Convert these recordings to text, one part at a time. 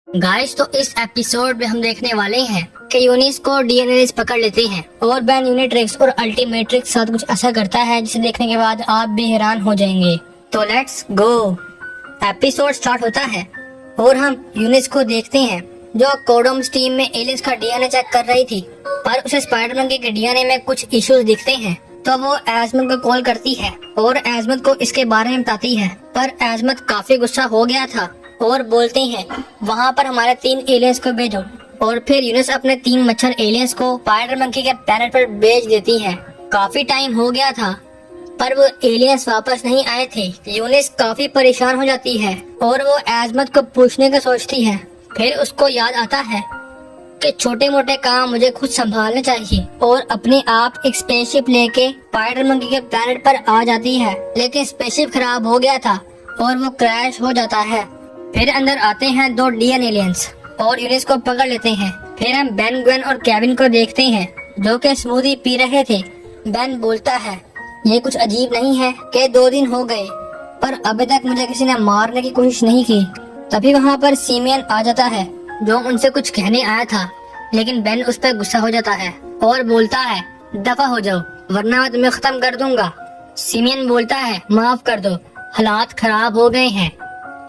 Guys, तो इस episode में हम देखने वाले हैं कि यूनिस को डीएनए पकड़ लेते हैं और बैन यूनिट्रिक्स और अल्टीमेट्रिक्स साथ कुछ ऐसा करता है जिसे देखने के बाद आप भी हैरान हो जाएंगे। तो लेट्स गो। एपिसोड स्टार्ट होता है और हम यूनिस को देखते हैं जो कोडम्स टीम में एलियंस का डीएनए चेक कर रही थी, पर उसे स्पाइडरमैन के डीएनए में कुछ इश्यूज दिखते हैं। तो वो एजमत को कॉल करती है और एजमत को इसके बारे में बताती है, पर एजमत काफी गुस्सा हो गया था और बोलते हैं वहाँ पर हमारे 3 एलियंस को भेजो। और फिर यूनिस अपने 3 मच्छर एलियंस को स्पाइडरमैन के प्लेनेट पर भेज देती है। काफी टाइम हो गया था पर वो एलियंस वापस नहीं आए थे। यूनिस काफी परेशान हो जाती है और वो एजमत को पूछने का सोचती है। फिर उसको याद आता है कि छोटे मोटे काम मुझे खुद संभालने चाहिए और अपने आप एक स्पेसशिप लेके स्पाइडरमैन के प्लेनेट पर आ जाती है, लेकिन स्पेसशिप खराब हो गया था और वो क्रैश हो जाता है। फिर अंदर आते हैं 2 डीएन एलियंस और यूनिस को पकड़ लेते हैं। फिर हम बेन, ग्वेन और केविन को देखते हैं जो कि स्मूदी पी रहे थे। बेन बोलता है ये कुछ अजीब नहीं है कि 2 दिन हो गए पर अभी तक मुझे किसी ने मारने की कोशिश नहीं की। तभी वहाँ पर सिमियन आ जाता है जो उनसे कुछ कहने आया था, लेकिन बेन उस पर गुस्सा हो जाता है और बोलता है दफा हो जाओ वरना मैं तुम्हें खत्म कर दूंगा। सिमियन बोलता है माफ कर दो, हालात खराब हो गए हैं।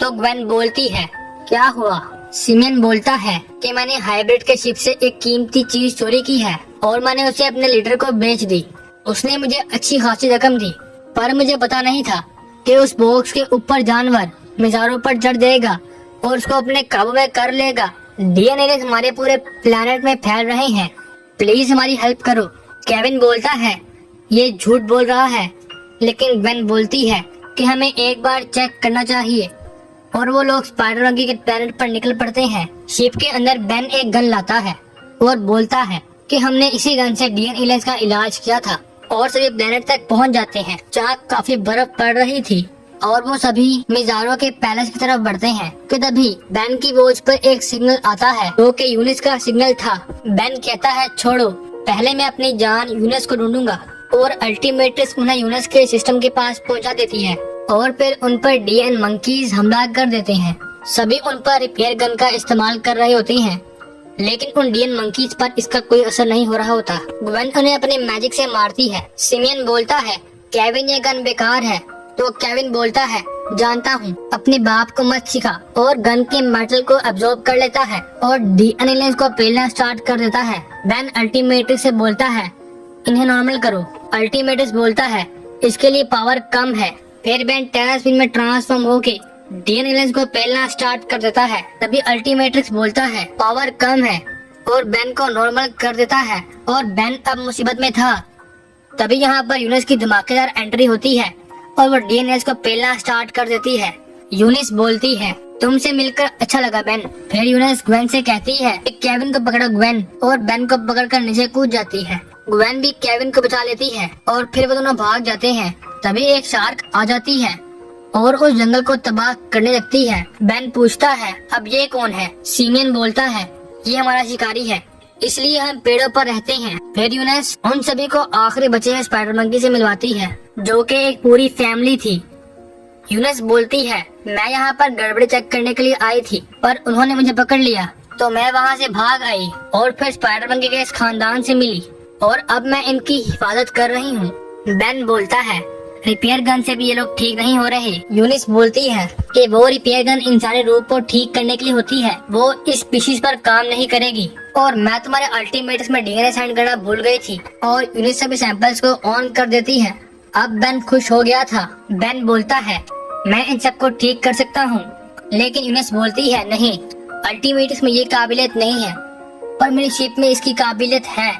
तो ग्वेन बोलती है क्या हुआ? सिमियन बोलता है कि मैंने हाइब्रिड के शिप से एक कीमती चीज चोरी की है और मैंने उसे अपने लीडर को बेच दी। उसने मुझे अच्छी खासी रकम दी, पर मुझे पता नहीं था कि उस बॉक्स के ऊपर जानवर मिजारों पर चढ़ जाएगा और उसको अपने काबू में कर लेगा। डीएनए हमारे पूरे प्लेनेट में फैल रहे हैं, प्लीज हमारी हेल्प करो। केविन बोलता है ये झूठ बोल रहा है, लेकिन ग्वेन बोलती है कि हमें एक बार चेक करना चाहिए और वो लोग स्पाइडरमैन के प्लेनेट पर निकल पड़ते हैं। शिप के अंदर बेन एक गन लाता है और बोलता है कि हमने इसी गन से डीएन एलियंस का इलाज किया था और सभी प्लेनेट तक पहुंच जाते हैं जहाँ काफी बर्फ पड़ रही थी और वो सभी मिजारो के पैलेस की तरफ बढ़ते हैं कि तभी बेन की वॉच पर एक सिग्नल आता है जो कि यूनिस का सिग्नल था। बेन कहता है छोड़ो, पहले मैं अपनी जान यूनिस को ढूंढूंगा और अल्टीमेट्रिक्स उन्हें यूनिस के सिस्टम के पास पहुंचा देती है और फिर उन पर डीएन मंकीज हमला कर देते हैं। सभी उन पर रिपेयर गन का इस्तेमाल कर रहे होते हैं, लेकिन उन डीएन मंकीज पर इसका कोई असर नहीं हो रहा होता। ग्वेन उन्हें अपने मैजिक से मारती है। सिमियन बोलता है केविन ये गन बेकार है, तो केविन बोलता है जानता हूँ, अपने बाप को मत सिखा और गन के मेटल को अब्सॉर्ब कर लेता है और डीएन एलियंस को पेलना स्टार्ट कर देता है। बेन अल्टीमेट्रिक्स से बोलता है इन्हें नॉर्मल करो। अल्टीमेट्रिक्स बोलता है इसके लिए पावर कम है। फिर बेन टेरास्फिन में ट्रांसफॉर्म होके डीएन एलियंस को पेलना स्टार्ट कर देता है। तभी अल्टीमेट्रिक्स बोलता है पावर कम है और बेन को नॉर्मल कर देता है और बेन अब मुसीबत में था। तभी यहाँ पर यूनिस की धमाकेदार एंट्री होती है और वो डीएनए को पेलना स्टार्ट कर देती है। यूनिस बोलती है तुमसे मिलकर अच्छा लगा बेन। फिर यूनिस ग्वेन से कहती है कि केविन को पकड़ो ग्वेन, और बेन को पकड़कर नीचे कूद जाती है। ग्वेन भी केविन को बचा लेती है और फिर वो दोनों भाग जाते हैं। तभी एक शार्क आ जाती है और उस जंगल को तबाह करने लगती है। बेन पूछता है अब ये कौन है? सिमियन बोलता है ये हमारा शिकारी है, इसलिए हम पेड़ों पर रहते हैं। फिर यूनिस उन सभी को आखिरी बचे हुए स्पाइडर मंकी से मिलवाती है जो कि एक पूरी फैमिली थी। यूनिस बोलती है मैं यहाँ पर गड़बड़ी चेक करने के लिए आई थी पर उन्होंने मुझे पकड़ लिया, तो मैं वहाँ से भाग आई और फिर स्पाइडर मंकी के इस खानदान से मिली और अब मैं इनकी हिफाजत कर रही हूँ। बेन बोलता है रिपेयर गन से भी ये लोग ठीक नहीं हो रहे। यूनिस बोलती है कि वो रिपेयर गन इंसानी रूप को ठीक करने के लिए होती है, वो इस स्पीशीज पर काम नहीं करेगी और मैं तुम्हारे अल्टीमेट्रिक्स में डीएनए साइंड करना भूल गई थी। और यूनिस सभी सैंपल्स को ऑन कर देती है। अब बेन खुश हो गया था। बेन बोलता है मैं इन सबको ठीक कर सकता हूँ, लेकिन यूनिस बोलती है नहीं, अल्टीमेट्रिक्स में ये काबिलियत नहीं है पर मेरी शिप में इसकी काबिलियत है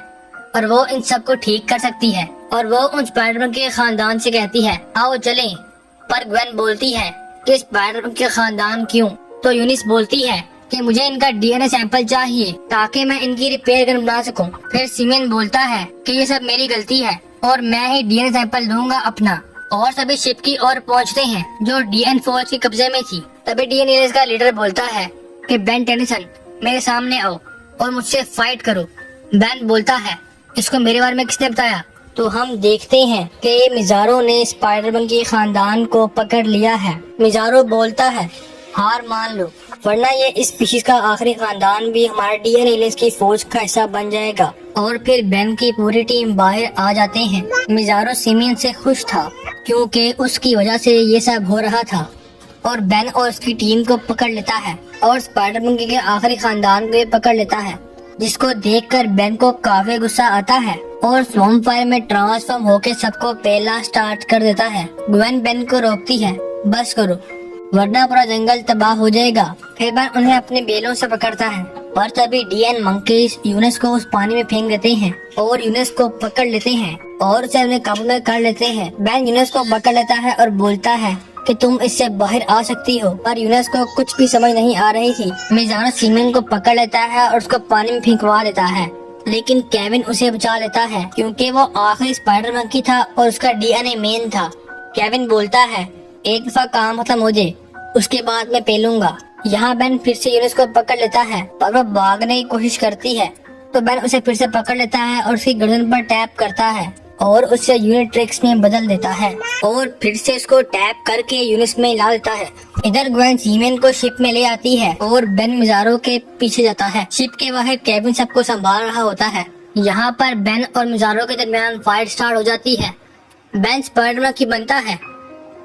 और वो इन सबको ठीक कर सकती है। और वो उन स्पाइडरमैन के खानदान से कहती है आओ चलें, पर ग्वेन बोलती है कि स्पाइडरमैन के खानदान क्यों? तो यूनिस बोलती है कि मुझे इनका डीएनए सैंपल चाहिए ताकि मैं इनकी रिपेयर गन बना सकूं। फिर सिमियन बोलता है कि ये सब मेरी गलती है और मैं ही डीएनए सैंपल दूंगा अपना। और सभी शिप की ओर पहुंचते हैं जो डीएन फौज के कब्जे में थी। तभी डीएन का लीडर बोलता है कि बेन टेनिसन मेरे सामने आओ और मुझसे फाइट करो। बेन बोलता है इसको मेरे बारे में किसने बताया? तो हम देखते हैं कि मिजारो ने स्पाइडरमैन के खानदान को पकड़ लिया है। मिजारो बोलता है हार मान लो, वरना ये स्पीशीज का आखिरी खानदान भी हमारे डीएन एलियंस की फौज का हिस्सा बन जाएगा। और फिर बेन की पूरी टीम बाहर आ जाते हैं। मिजारो सिमियन से खुश था क्योंकि उसकी वजह से ये सब हो रहा था, और बेन और उसकी टीम को पकड़ लेता है और स्पाइडर मंकी के आखिरी खानदान को भी पकड़ लेता है, जिसको देखकर बेन को काफी गुस्सा आता है और स्वॉर्म फायर में ट्रांसफॉर्म होकर सबको पेलना स्टार्ट कर देता है। ग्वेन बेन को रोकती है, बस करो वरना पूरा जंगल तबाह हो जाएगा। फिर बेन उन्हें अपने बेलों से पकड़ता है और तभी डीएन मंकीज यूनिस को उस पानी में फेंक देते हैं और यूनिस को पकड़ लेते हैं और उसे अपने काबू में कर लेते हैं। बेन यूनिस को पकड़ लेता है और बोलता है कि तुम इससे बाहर आ सकती हो, पर यूनिस को कुछ भी समझ नहीं आ रही थी। मिजारो सीमेन को पकड़ लेता है और उसको पानी में फेंकवा देता है, लेकिन केविन उसे बचा लेता है क्योंकि वो आखिरी स्पाइडर मंकी था और उसका डीएनए मेन था। केविन बोलता है, एक दफा काम खत्म हो जाए उसके बाद मैं पेलूंगा। यहाँ बेन फिर से यूनिस को पकड़ लेता है पर वो भागने की कोशिश करती है, तो बेन उसे फिर से पकड़ लेता है और उसकी गर्दन पर टैप करता है और उससे यूनिट्रिक्स में बदल देता है और फिर से उसको टैप करके यूनिस में ला देता है। इधर ग्वेन सीमेन को शिप में ले आती है और बेन मिजारो के पीछे जाता है। शिप के बाहर केविन सबको संभाल रहा होता है। यहाँ पर बेन और मिजारो के दरमियान फाइट स्टार्ट हो जाती है। बेन स्पाइडर मंकी बनता है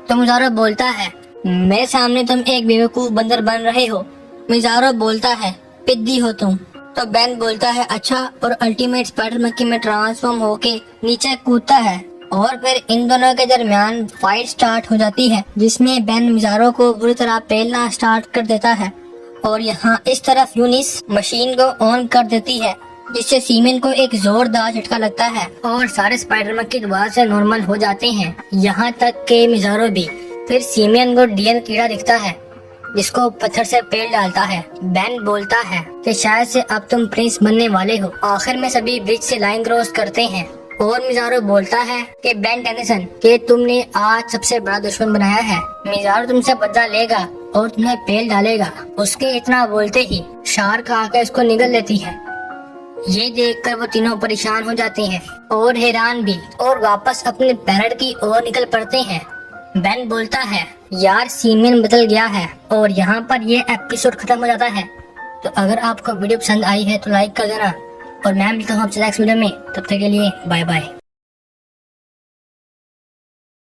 तो मिजारो बोलता है, मेरे सामने तुम एक बेवकूफ बंदर बन रहे हो। मिजारो बोलता है, पिद्दी हो तुम। तो बेन बोलता है अच्छा, और अल्टीमेट स्पाइडर मंकी में ट्रांसफॉर्म होके नीचे कूदता है और फिर इन दोनों के दरमियान फाइट स्टार्ट हो जाती है, जिसमें बेन मिजारो को बुरी तरह पेलना स्टार्ट कर देता है और यहाँ इस तरफ यूनिस मशीन को ऑन कर देती है, जिससे सीमेन को एक जोरदार झटका लगता है और सारे स्पाइडर मंकी दोबारा से नॉर्मल हो जाते हैं, यहाँ तक के मिजारो भी। फिर सीमेन को डीएन कीड़ा दिखता है जिसको पत्थर से पेल डालता है। बेन बोलता है कि शायद से अब तुम प्रिंस बनने वाले हो। आखिर में सभी ब्रिज से लाइन क्रॉस करते हैं और मिजारो बोलता है कि बेन टेनिसन कि तुमने आज सबसे बड़ा दुश्मन बनाया है। मिजारो तुमसे बदला लेगा और तुम्हें पेल डालेगा। उसके इतना बोलते ही शार्क आकर उसको निगल लेती है। ये देखकर वो तीनों परेशान हो जाते हैं और हैरान भी, और वापस अपने पैरट की ओर निकल पड़ते हैं। बेन बोलता है, यार सीमेन बदल गया है। और यहाँ पर ये एपिसोड खत्म हो जाता है। तो अगर आपको वीडियो पसंद आई है तो लाइक कर देना और मैं मिलता हूँ आपसे नेक्स्ट वीडियो में। तब तक के लिए बाय बाय।